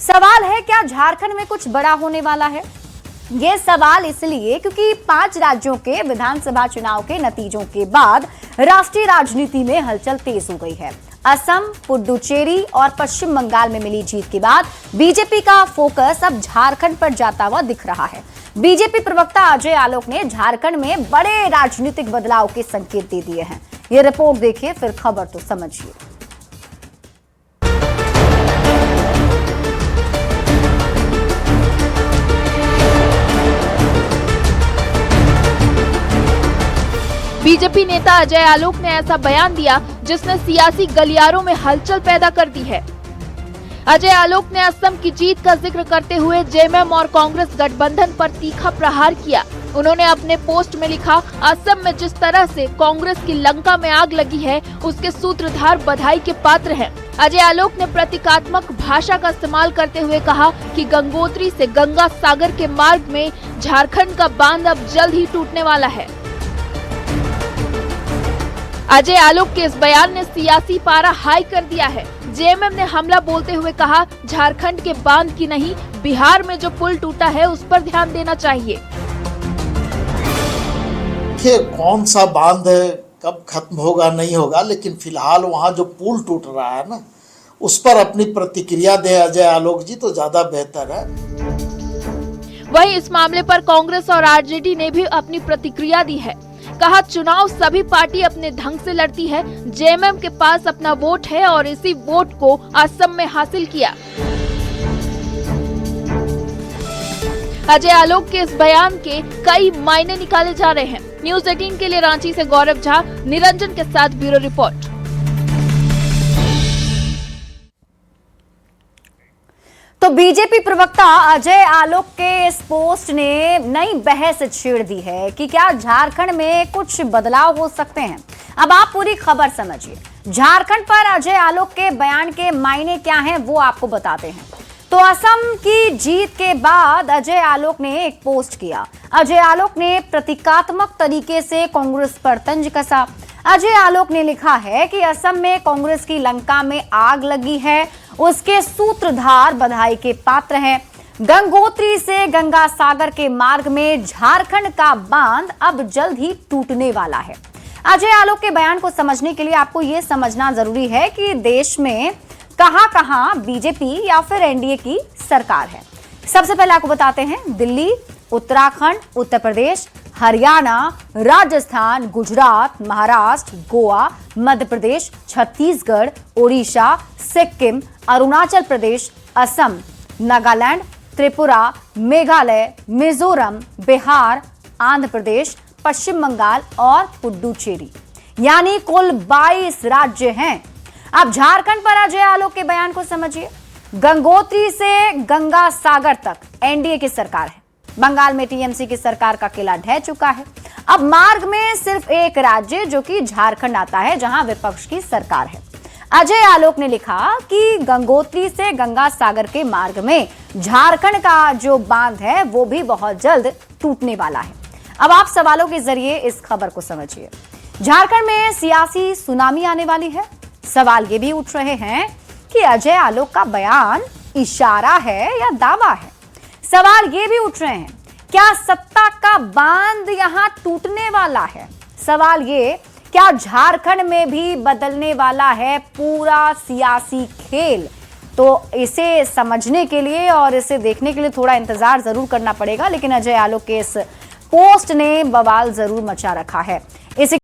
सवाल है, क्या झारखंड में कुछ बड़ा होने वाला है? ये सवाल इसलिए क्योंकि 5 राज्यों के विधानसभा चुनाव के नतीजों के बाद राष्ट्रीय राजनीति में हलचल तेज हो गई है। असम, पुडुचेरी और पश्चिम बंगाल में मिली जीत के बाद बीजेपी का फोकस अब झारखंड पर जाता हुआ दिख रहा है। बीजेपी प्रवक्ता अजय आलोक ने झारखंड में बड़े राजनीतिक बदलाव के संकेत दे दिए हैं। ये रिपोर्ट देखिए, फिर खबर तो समझिए। बीजेपी नेता अजय आलोक ने ऐसा बयान दिया जिसने सियासी गलियारों में हलचल पैदा कर दी है। अजय आलोक ने असम की जीत का जिक्र करते हुए जेएमएम और कांग्रेस गठबंधन पर तीखा प्रहार किया। उन्होंने अपने पोस्ट में लिखा, असम में जिस तरह से कांग्रेस की लंका में आग लगी है, उसके सूत्रधार बधाई के पात्र हैं। अजय आलोक ने प्रतीकात्मक भाषा का इस्तेमाल करते हुए कहा कि गंगोत्री से गंगा सागर के मार्ग में झारखंड का बांध अब जल्द ही टूटने वाला है। अजय आलोक के इस बयान ने सियासी पारा हाई कर दिया है। जेएमएम ने हमला बोलते हुए कहा, झारखंड के बांध की नहीं, बिहार में जो पुल टूटा है उस पर ध्यान देना चाहिए। देखिए, कौन सा बांध है, कब खत्म होगा नहीं होगा, लेकिन फिलहाल वहाँ जो पुल टूट रहा है ना, उस पर अपनी प्रतिक्रिया दे अजय आलोक जी तो ज्यादा बेहतर है। वहीं इस मामले पर कांग्रेस और आरजेडी ने भी अपनी प्रतिक्रिया दी है। कहा, चुनाव सभी पार्टी अपने ढंग से लड़ती है। जेएमएम के पास अपना वोट है और इसी वोट को असम में हासिल किया। अजय आलोक के इस बयान के कई मायने निकाले जा रहे हैं। न्यूज़ 18 के लिए रांची से गौरव झा, निरंजन के साथ ब्यूरो रिपोर्ट। तो बीजेपी प्रवक्ता अजय आलोक के इस पोस्ट ने नई बहस छेड़ दी है कि क्या झारखंड में कुछ बदलाव हो सकते हैं। अब आप पूरी खबर समझिए। झारखंड पर अजय आलोक के बयान के मायने क्या हैं, वो आपको बताते हैं। तो असम की जीत के बाद अजय आलोक ने एक पोस्ट किया। अजय आलोक ने प्रतीकात्मक तरीके से कांग्रेस पर तंज कसा। अजय आलोक ने लिखा है कि असम में कांग्रेस की लंका में आग लगी है, उसके सूत्रधार बधाई के पात्र हैं। गंगोत्री से गंगा सागर के मार्ग में झारखंड का बांध अब जल्द ही टूटने वाला है। अजय आलोक के बयान को समझने के लिए आपको यह समझना जरूरी है कि देश में कहां-कहां बीजेपी या फिर एनडीए की सरकार है। सबसे पहले आपको बताते हैं, दिल्ली, उत्तराखंड, उत्तर प्रदेश, हरियाणा, राजस्थान, गुजरात, महाराष्ट्र, गोवा, मध्य प्रदेश, छत्तीसगढ़, ओडिशा, सिक्किम, अरुणाचल प्रदेश, असम, नागालैंड, त्रिपुरा, मेघालय, मिजोरम, बिहार, आंध्र प्रदेश, पश्चिम बंगाल और पुडुचेरी, यानी कुल 22 राज्य हैं। अब झारखंड पर अजय आलोक के बयान को समझिए। गंगोत्री से गंगा सागर तक एनडीए की सरकार है। बंगाल में टीएमसी की सरकार का किला ढह चुका है। अब मार्ग में सिर्फ एक राज्य जो कि झारखंड आता है, जहां विपक्ष की सरकार है। अजय आलोक ने लिखा कि गंगोत्री से गंगा सागर के मार्ग में झारखंड का जो बांध है वो भी बहुत जल्द टूटने वाला है। अब आप सवालों के जरिए इस खबर को समझिए। झारखंड में सियासी सुनामी आने वाली है। सवाल ये भी उठ रहे हैं कि अजय आलोक का बयान इशारा है या दावा है। सवाल ये भी उठ रहे हैं, क्या सत्ता का बांध यहां टूटने वाला है। सवाल ये, क्या झारखंड में भी बदलने वाला है पूरा सियासी खेल। तो इसे समझने के लिए और इसे देखने के लिए थोड़ा इंतजार जरूर करना पड़ेगा, लेकिन अजय आलोक के इस पोस्ट ने बवाल जरूर मचा रखा है। इसी